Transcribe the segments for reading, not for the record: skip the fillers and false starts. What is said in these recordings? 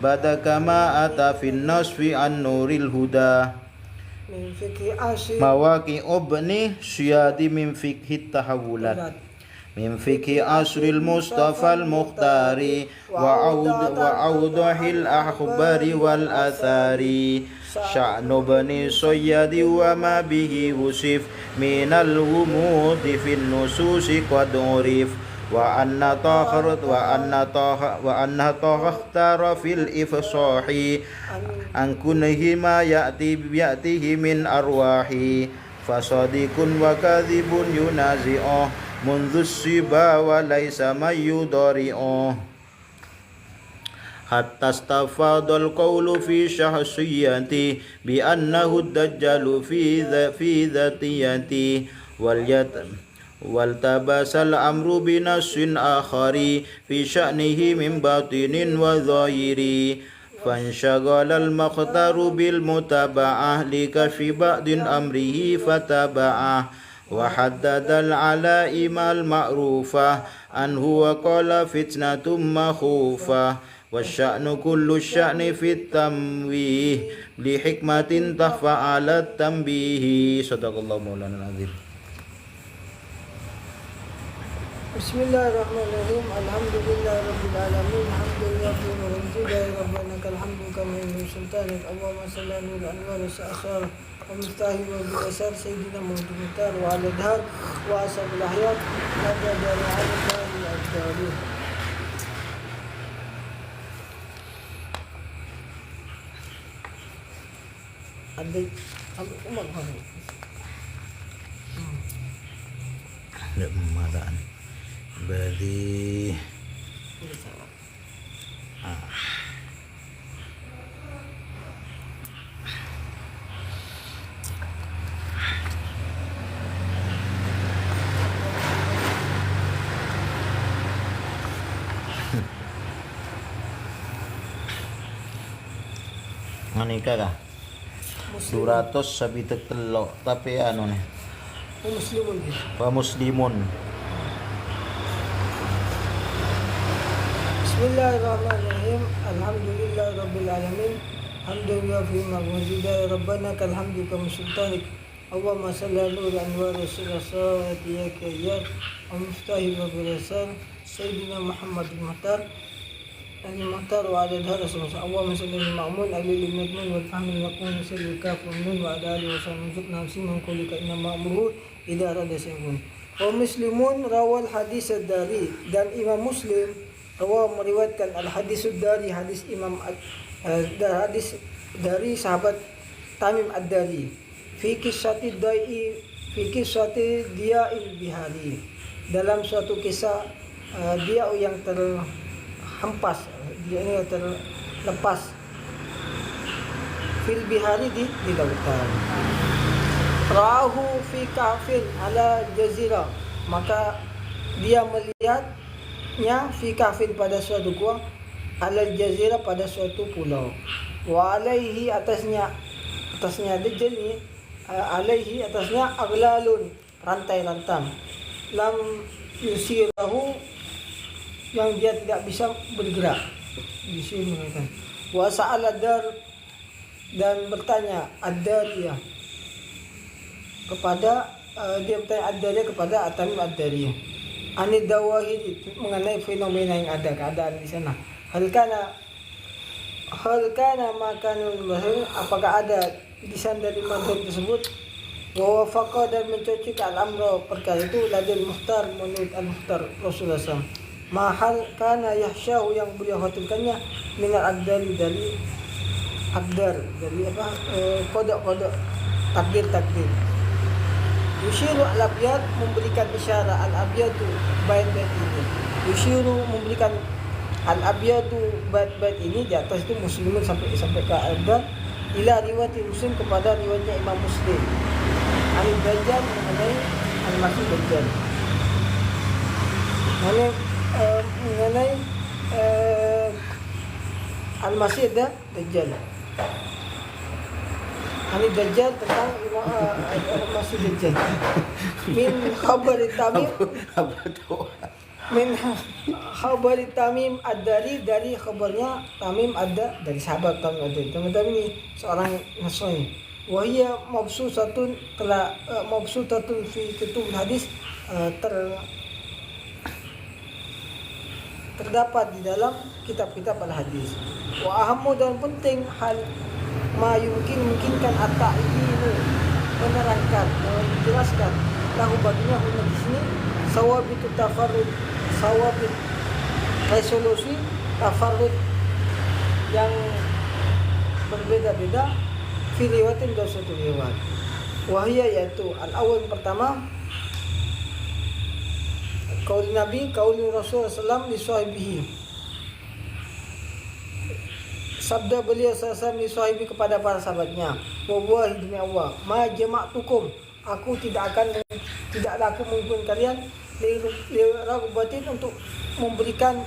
bada kama ata fin nasfi an nuril huda min fikhi asyir mawaqi ubni syadi min fikhi tahawulat min fikhi asril mustafa al mukhtari wa audahil akhbari wal athari sya'nu bani sayyadi wa ma bihi wusif minal wumudi fin nususi qad urif wa anna tahtara fil ifsahi an kunhi ma ya'tihi min arwahi fasadikun wa kadhibun yunazi'uh منذ السبا وليس من يضارعه حتى استفاض القول في شخصيته بأنه الدجال في ذاتيته والتبس الأمر بنص آخر في شأنه من باطن وظاهر فانشغل المختار بالمتابعة لكشف بعض أمره فتبعه وحدد العلائم المعروفة أنه وقال فتنة مخوفة والشأن كل الشأن في التمويه لحكمة تخفى على التنبيه صدق الله مولانا العظيم. Bismillahirrahmanirrahim. Alhamdulillahirabbil alamin. Alhamdulillah ya rabbana lakal hamdu kama yanbaghi sultanik. Allahumma salli ala nuril anwar sa'akhar wa miftahi wa bil asar sayyidina muhammadin wa ala dhar wa ashabil ahyar nada dari al-bari al-dari. Adik umat hari. Tidak memadaan. Berarti manika kah? 200 sabitek telok tapi anu nih. Muslimun. Bismillahirrahmanirrahim. Alhamdulillahirabbil alamin. Hamdan yafi ma'budu ya rabbana kal hamdu kama sultanik. Allahumma salli ala nuril anwar sirasati ya kayyar wa miftahi wa birasan sayyidina Muhammadin muhtar al-muhtar wa ala dhar rasulullah. Allahumma salli ala ma'mun alil madmun wal fahmi maqmun sirri kaf wa nun wa ala alihi wa sahbihi nafsi man kulika inna ma'muru idza arada shay'un. Wa muslimun rawal hadis ad-dari dan Imam Muslim meriwayatkan al-hadis ad-dari hadis hadis dari sahabat Tamim ad-Dari fi kisati Diya'il Bihari dalam suatu kisah dia yang terhempas dia ini terlepas fil bihari di lautan rahu fi kafin ala jazirah maka dia melihatnya fi kafin pada suatu gua ala jazirah pada suatu pulau wa alaihi atasnya Dajjal ini alaihi atasnya aglalun rantai lantam lam yusirahu yang dia tidak bisa bergerak di sini kan wa sa'ala dar dan bertanya ad-dariyah kepada dia bertanya ad-dariyah kepada Atamim ad-Dariyah anid dawahid mengenai fenomena yang ada keadaan di sana hal kana makanul bahir apakah ada di sana dari makhluk tersebut wa wafaqa dan mencocok al-amra perkara itu ladil muhtar menurut al-muhtar Rasulullah SAW mahal kana yahsyahu yang beliau khawatirkannya minal abdali dari abdar dari apa kodok takdir yushiru al-abyad memberikan isyarat al-abyadu bait-bait ini yushiru memberikan al-abyadu bait-bait ini di atas itu muslimin sampai ke abdar ila riwayat Muslim kepada riwayatnya Imam Muslim al-Dajjal mengenai al-Masih Dajjal mengenai al-Masih Dajjal Dajjal tentang al-Masih Dajjal min khabar Tamim apa tuh min khabari Tamim ad-Dari, dari khabarnya Tamim ada dari sahabat Tamim ad-Dari. Tamim ini seorang Nasrani. Wahia mabsutatun telah mabsutatun fi kutub hadis, terdapat di dalam kitab-kitab al-hadis. Wa ahammu, dan penting hal ma mungkinkan at-ta'yinu, menerangkan, menjelaskan lahu baginya untuk di sini sawabit tafarrud, sawabit resolusi tafarrud yang berbeda-beda fi riwayatin dari suatu riwayat. Wahia, yaitu al-awwal, pertama kaul Nabi, kaul Rasulullah SAW li sahibihi, sabda beliau SAW li sahibi kepada para sahabatnya, wa huwa, demi Allah, ma jama'tukum, aku tidaklah aku mengumpulkan kalian li ragbatin, untuk memberikan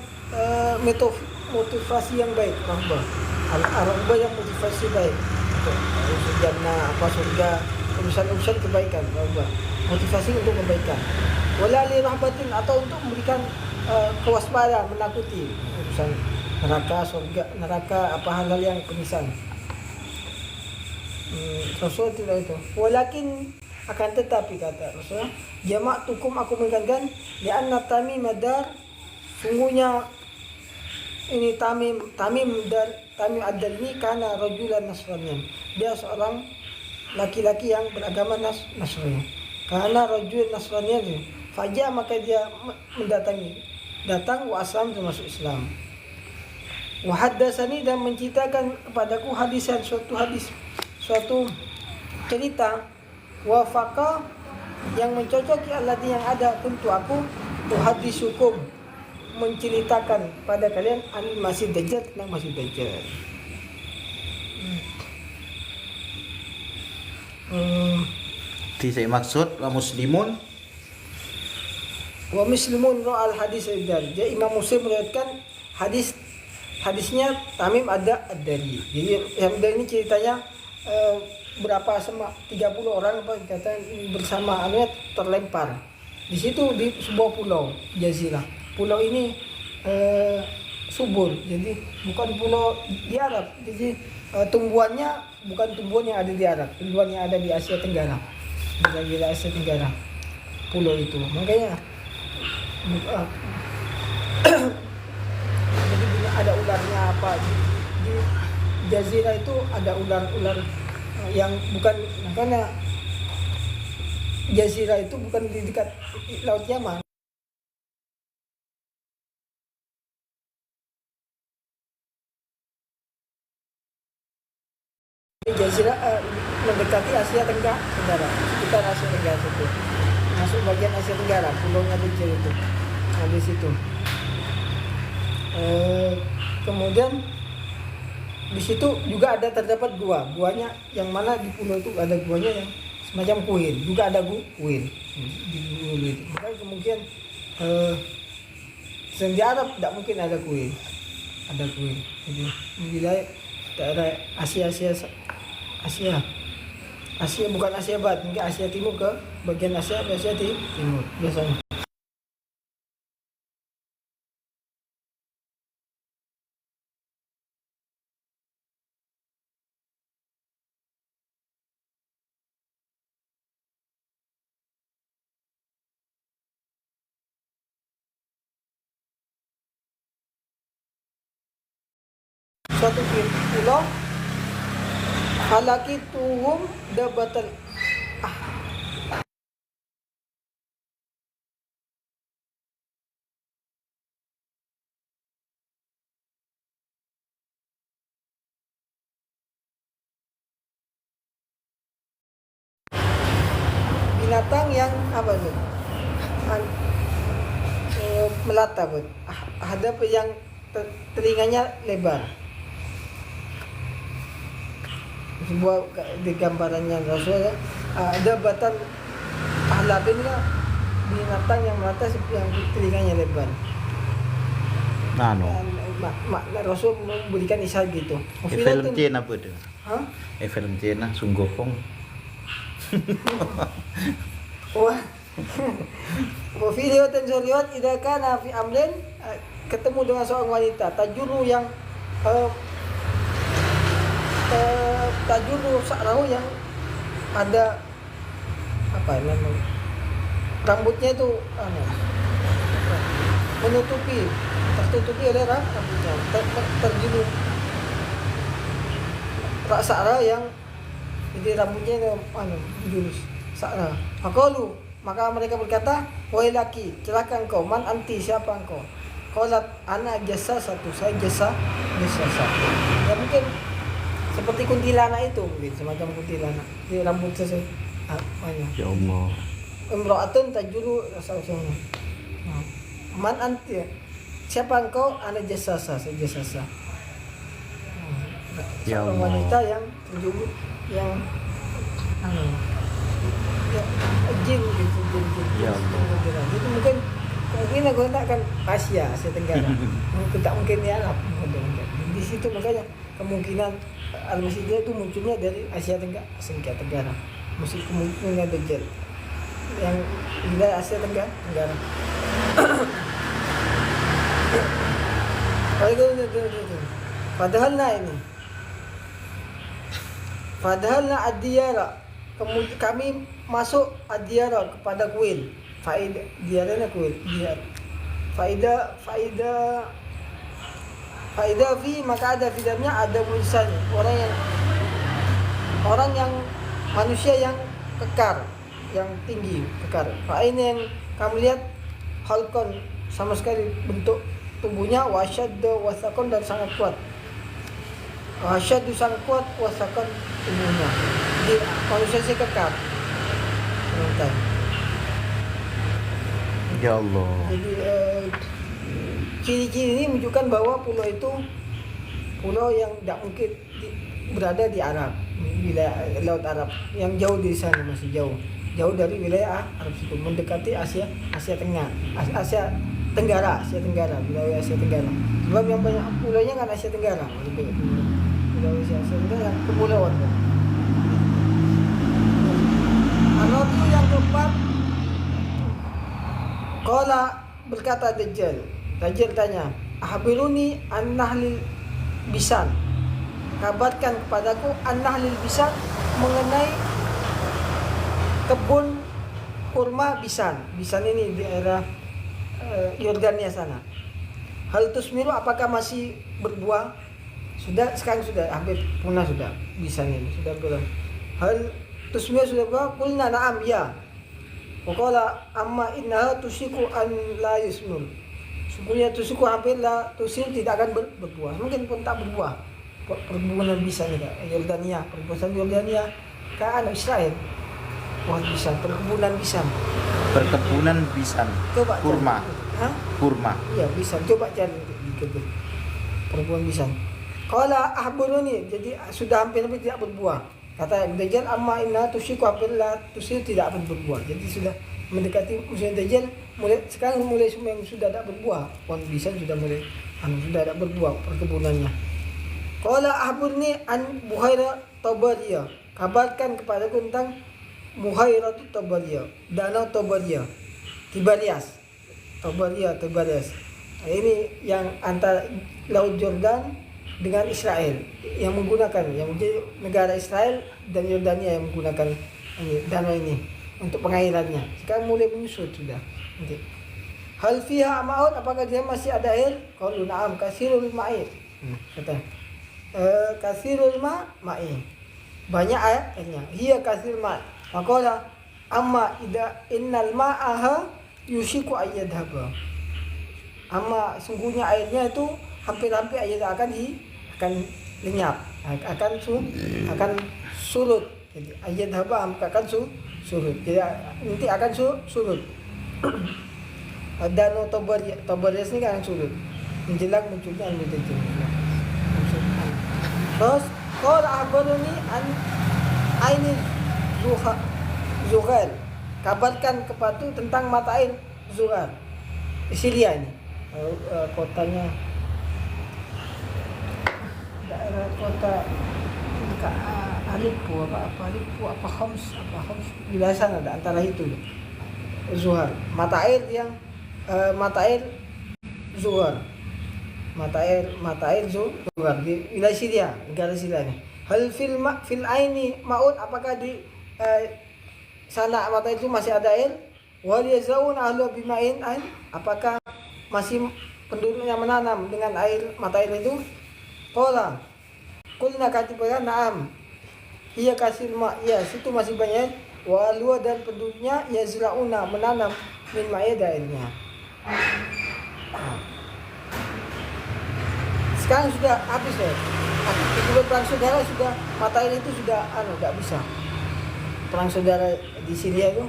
motivasi yang baik, raghbah yang motivasi baik, untuk jannah, apa surga, urusan kebaikan, raghbah motivasi untuk kebaikan, wala li rahbatin, atau untuk memberikan kewaspadaan, menakuti urusan neraka, surga, neraka, apa hal-hal yang penyiksaan. Rasul tidak itu. Walakin, akan tetapi, kata Rasul, jamak tukum, aku mengingatkan, li'anna Tamim madar, sungguhnya ini Tamim ad-Dar ini karena rajulan Nasranian, dia seorang laki-laki yang beragama Nasrani. Karena rajul Nasranian, fajar, maka dia datang wa aslam, termasuk Islam. Wa haddatsani, dan menceritakan kepadaku hadisan, suatu cerita, wafaqa, yang mencocoki alladhi, yang ada, kuntu aku tuhadisukum, menceritakan pada kalian anil Masih Dajjal, tentang Masih Dajjal. Di saya maksud wa muslimun Ra'al hadis ad-Dari. Jadi Imam Muslim meriwayatkan hadisnya Tamim ad-Dari. Jadi yang dari ini ceritanya berapa sama 30 orang apa kata bersama anunya terlempar. Di situ di sebuah pulau jazirah. Pulau ini subur. Jadi bukan pulau di Arab. Jadi tumbuhannya bukan tumbuhan yang ada di Arab, tumbuhan yang ada di Asia Tenggara. Di Asia Tenggara. Pulau itu. Makanya jadi ada ularnya apa di jazirah itu, ada ular yang bukan, karena jazirah itu bukan di dekat Laut Yaman. Jazirah mendekati Asia Tenggara, sekitar Asia Tenggara itu, masuk bagian Asia Tenggara, pulaunya kecil itu, di situ. Kemudian di situ juga terdapat guanya, yang mana di pulau itu ada guanya yang semacam kuil, juga ada kuil di pulau itu. Makanya kemungkinan di Arab tidak mungkin ada kuil. Jadi wilayah daerah Asia bukan Asia Barat, mungkin Asia Timur ke bagian Asia Timur biasanya. Suatu pulau halakituhum dabatal binatang yang apa tuh? Melata, bud. Ada yang telinganya lebar. Sebuah di gambarannya Rasul ada batan ahlabin, binatang yang melata yang telinganya lebar. Makna Rasul memberikan isyarat gitu. Film Cina apa tu? Hah? Film Cina Sunggokong. Wah, Wa fi riwayatin riwayat idza kana fi amrin, ketemu dengan seorang wanita tajuru yang tajuru sa'rahu yang ada apa namanya, rambutnya itu tertutupi oleh rambutnya, terjulur sa'ra yang jadi rambutnya itu jurus sa'ra. Maka mereka berkata, wahai laki, celaka engkau, man anti, siapa engkau? Qalat ana jasa satu, saya jasa satu. Ya mungkin seperti kuntilanak itu, mungkin semacam kuntilanak di rambut sesuai Ya Allah. imra'atun tajulu rasausuhnya. Man anti, siapa engkau? Ana jasa saya jasa. Ya Seorang Allah. wanita yang terjulur yang jin gitu, jin. Ya Allah. Itu mungkin aku akan Asia Tenggara. Mungkin tak mungkin di Arab. Di situ makanya kemungkinan Al-Masih itu munculnya dari Asia Tenggara. Mesti kemungkinan Dajjal yang wilayah Asia Tenggara. Padahal ad-diyara, kemudian kami masuk ad-diyara kepada kuil. Faida diyaranya kuil. Faida fi, maka ada di dalamnya ada mulisan orang yang manusia yang kekar, yang tinggi, kekar. Ini yang kami lihat halkon, sama sekali bentuk tubuhnya wasyaddu wasakon, dan sangat kuat. Wasyaddu sangat kuat, wasakon tubuhnya. Jadi manusia si kekar. Ya Allah. Jadi ciri-ciri ini menunjukkan bahwa pulau itu pulau yang tidak mungkin berada di Arab, wilayah Laut Arab, yang jauh di sana, masih jauh dari wilayah Arab itu, mendekati Asia Tengah, Asia Tenggara, wilayah Asia Tenggara. Sebab yang banyak pulaunya kan Asia Tenggara, wilayah Asia Tenggara kepulauan. Arabi yang keempat, qala berkata Dajjal tanya, ahbiruni an nahlil bisan, kabarkan kepadaku an nahlil bisan, mengenai kebun kurma bisan ini di daerah Yordania sana. Hal tusmiru, apakah masih berbuah? Sekarang sudah hampir punah sudah, bisan ini sudah berbuah. Hal tusmiru sudah berbuah? Qulna na'am, ya. Waqala amma innaha tusiku an la yusnul. Sungguhnya tusiku hampir la tusil, tidak akan berbuah. Mungkin pun tak berbuah. Perkebunan bisan juga, Yordania, perkebunan Yordania kan Israel. Wah, bisan, perkebunan bisan. Coba Kurma. Kurma. Iya, bisan. Coba cari di Google. Perkebunan bisan. Qala ahburuni, jadi sudah hampir tidak berbuah. Kata Dajjal, amma inna tusiku hampir la tusil, tidak akan berbuah. Jadi sudah mendekati musim Dajjal, sekarang yang sudah tidak berbuah. Pohon bisan sudah mulai sudah tidak berbuah perkebunannya. Qala ahburni an Buhaira Tabariyah, kabarkan kepadaku tentang Buhaira Tabariyah, danau Tabariyah, Tiberias. Ini yang antara Laut Jordan dengan Israel, yang menjadi negara Israel dan Yordania yang menggunakan danau ini untuk pengairannya. Sekarang mulai menyusut sudah. Hal fiha ma'un, apakah dia masih ada air? Qalu na'am kasirul ma'i. Kata kasirul ma'i, banyak airnya. Hiya kasirul ma'i. Maqala amma innal ma'aha yushiku ayyadhaba. Amma sungguhnya airnya itu hampir-hampir akan lenyap, akan surut. Jadi ayyadhaba akan surut. Jadi nanti akan surut. Danau Tiberias ini kan surut menjelang munculnya Al-Dajjal. Terus qala akhbarani an aini Zuhair, kabarkan kepatu tentang mata air Zuhair. Syria ini kotanya, daerah kota Aleppo apa Homs wilayah sana, ada antara itu. zuhar. Mata air yang mata air zuhar. Mata air zuhar di wilayah Syria, negara Syria ini. Hal fil aini maut, apakah di sana mata itu masih ada air? Wal yazaun ahlu bima'in ain, apakah masih penduduknya menanam dengan air mata air itu? Qala kulna katibaya na'am. Iya kasir ma, ya situ masih banyak. Walua dan penduduknya yazrauna menanam min ma'id airnya. Sekarang sudah habis ya. Akibat perang saudara sudah mata air itu sudah nggak bisa. Perang saudara di Syria itu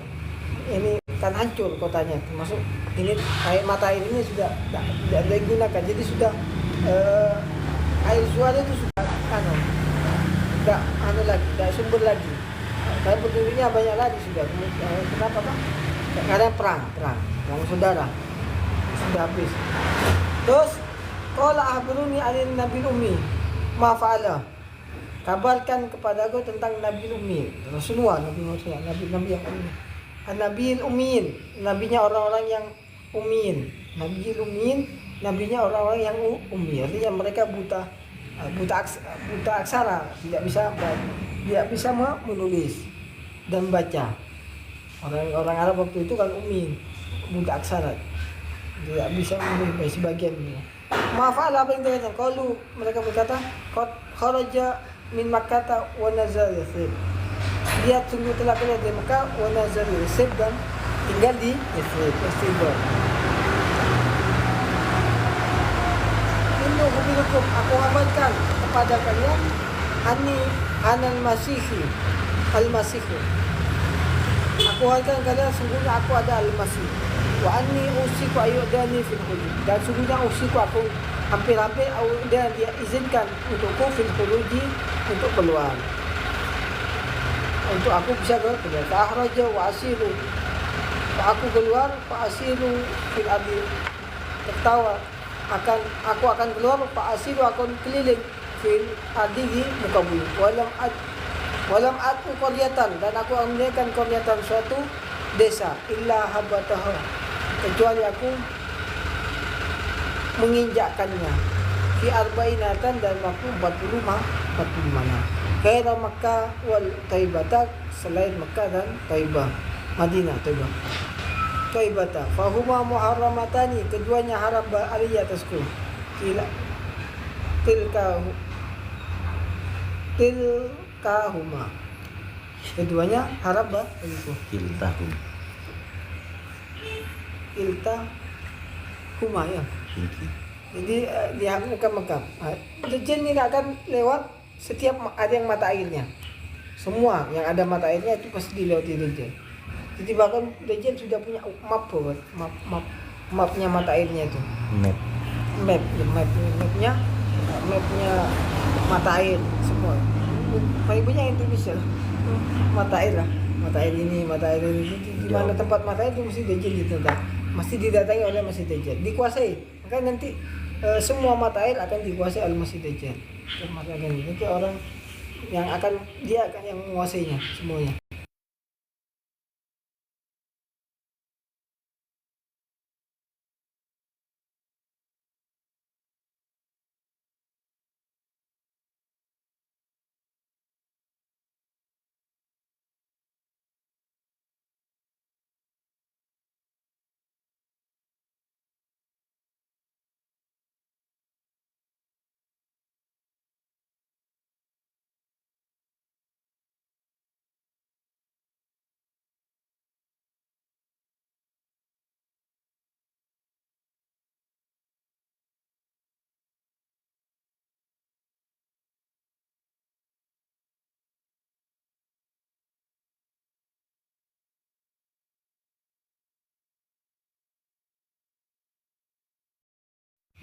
ini kan hancur kotanya, termasuk ini mata air ini sudah tidak digunakan. Jadi sudah air suara itu sudah tidak lagi, tidak sumber lagi. Karena penduduknya banyak lagi sudah. Kenapa Pak? Karena perang saudara sudah habis. Terus qala ahbiruni anin nabil ummi ma fa'ala. Kabarkan kepadaku tentang Nabi Ummi, Rasulullah, Nabi yang ummi. Nabi Ummiin, nabinya orang-orang yang ummiin. Nabi Ummiin, nabinya orang-orang yang ummi. Artinya mereka buta aksara, tidak bisa menulis dan baca. Orang Arab waktu itu kan ummi, buta aksara, tidak bisa menulis sebagian. Ma'fa'ala, apa yang terjadi? Kalau mereka berkata, kharaja min Makkah wa nazal Yathrib. Dia sungguh telah keluar dari Makkah wa nazal Yathrib dan tinggal di Yathrib. Inna hubirukum, aku amalkan kepada kalian anal masihi al-masihu. Aku amalkan kalian sungguhnya aku ada al-masih. Wa anni usiku ayudani fil khuruj, dan sungguhnya usiku aku hampir-hampir dia izinkan untukku fil khuruji, untuk keluar, untuk aku bisa keluar. Fa'ahraja wa asiru, aku keluar, fa'asiru fil ardi, tertawa aku akan keluar, fa'asiru akan keliling fil ardi di muka bumi. Walam atu qaryatan, dan aku meninggalkan qaryatan suatu desa, illa habataha, kecuali aku menginjakkannya fi arba'inatan, dan waktu 45 mana. Khaira Makkah wal Taibata, selain Makkah dan Taibah, Madinah Taibata. Fahuma muharramatani, keduanya haram alaiya atasku. Tilkahuma, keduanya haram bagiku. Iltahuma ya. Jadi diharamkan Mekah. Dajjal ini akan lewat setiap ada yang mata airnya. Semua yang ada mata airnya itu pasti dilewati Dajjal. Jadi bahkan Dajjal sudah punya mapnya mata airnya itu. Mapnya mata air semua. Paling banyak Indonesia. Mata air ini. Di mana tempat mata air itu mesti Dajjal ditentang. Mesti didatangi oleh Masih Dajjal, dikuasai. Maka nanti semua mata air akan dikuasai oleh Masih Dajjal. Nanti orang yang dia akan yang menguasainya semuanya.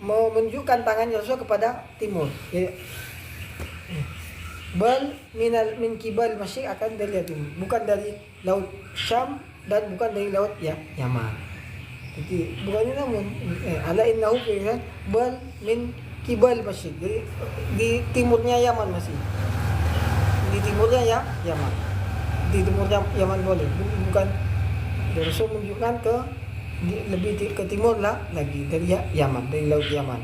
Menunjukkan tangannya Rasul kepada timur. Bal min kibal masyriq, akan dari timur, bukan dari laut Syam dan bukan dari laut Yaman. Jadi bukannya namun ala innahu bal min kibal masyriq, jadi di timurnya Yaman masih. Di timurnya Yaman. Di timurnya Yaman boleh, bukan Dan Rasul menunjukkan ke timur lah lagi dari Yaman, dari laut Yaman.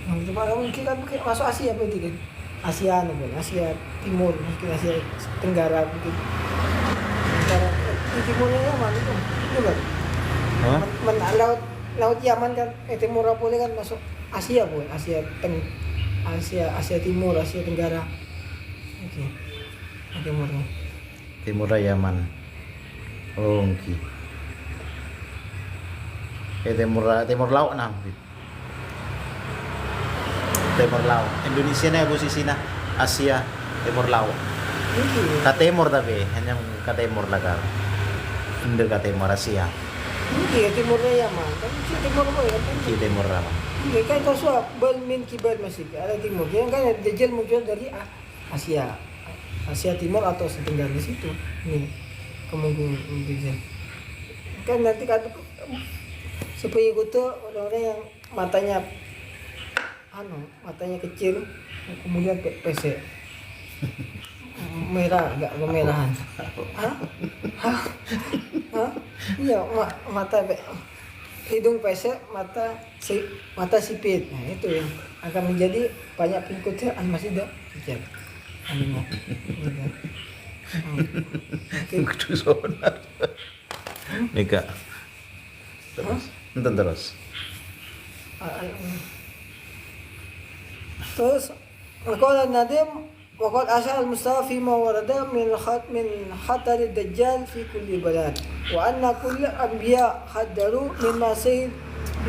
Yang itu mungkin kan masuk Asia berarti kan? Asia Timur, mungkin Asia Tenggara mungkin. Antara di timurnya Yaman itu kan? Laut Yaman kan, Timur boleh kan masuk Asia boleh, Asia Timur, Asia Tenggara. Oke. Timurnya. Timur Yaman. Oh, okay. Timur laut nah. Timur laut. Indonesia na posisi na Asia Timur laut. Ka timur tapi hanya ka timur lah kan. Hindi ka timur Asia. Hindi timurnya Yaman. Kan si timur mo ya. Ki timur naman. Hindi kahit aswa bal min kibal masig. Ada timur. Yang kan Dajjal muncul dari Asia Timur atau Asia Tenggara di situ. Ini kemungkinan Dajjal. Kan nanti kan sepengikut tuh orang-orang yang matanya kecil, kemudian pesek merah, agak kemerahan. Hah? Iya, hidung pesek, mata sipit. Nah, itu yang akan menjadi banyak pengikutnya masih ada Dajjal. Kudu sonar. Nika. Terus. Terus qala Nadim وقد أشار المصطفى فيما ورد من خطر الدجال في كل بلد وأن كل الأنبياء حذروا مما سيد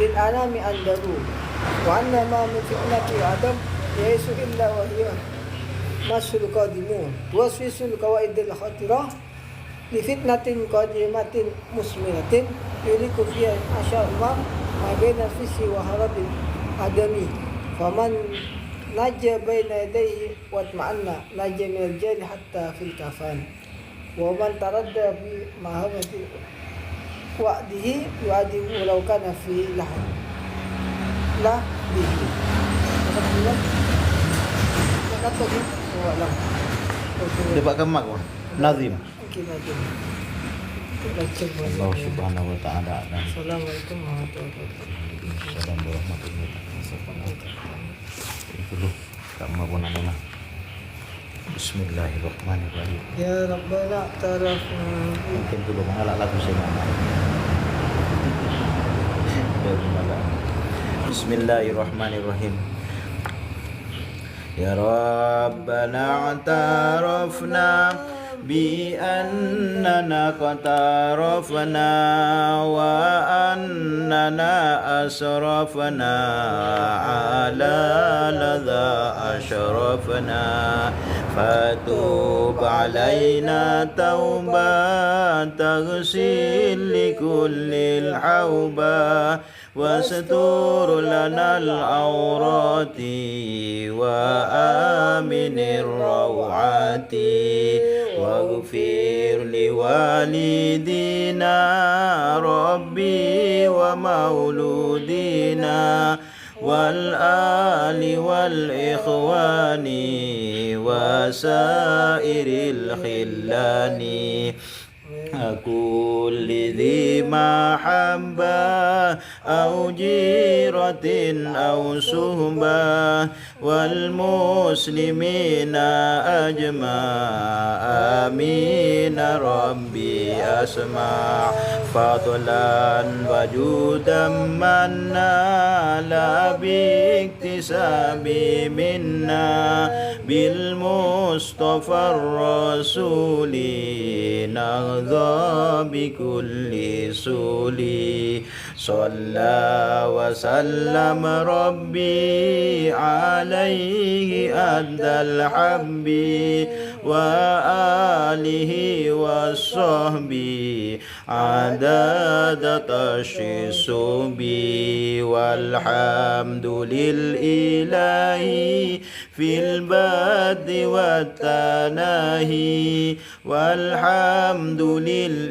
للأنام أنذروا وأن ما من فتنة آدم ليس إلا وهي مس القادمون توسوس القواعد الخطرة لفتنة قادمة مثمرة يهلك فيها أشياء ما بين الفس وهرب الآدمي فمن نجا بين يديه واطمأن نجا من الجهل حتى في الكفان ومن تردى في مهبة وعده يعده ولو كان في لحد لا به Dapat kemak wah. Nazim. Allah Allah Subhanahu wa taala. Assalamualaikum warahmatullahi Assalamualaikum warahmatullahi wabarakatuh. Dulu kamu pun nama. Bismillahirrahmanirrahim. Ya Rabbana tarafna. Mungkin dulu mengalak lagu saya mana. Bismillahirrahmanirrahim. Ya Rabbana atarafna بأننا قد عرفنا وأننا أسرفنا على لذا أشرفنا فتوب علينا توبة تغسل لكل الحوبة واستر لنا العورات وآمن الروعات واغفر لوالدينا ربي ومولودينا والآل والإخوان وسائر الخلان كل ذي محبة أو جيرة أو صحبة والمسلمين أجمع آمين ربي أسمع فضلا وجودا منا لا باكتساب منا بالمصطفى الرسول نغضى بكل سولي صلى وسلم ربي عليه أدى الحب وآله وصحبه عدد تشيصب والحمد للإله في البد والتناهي والحمد لله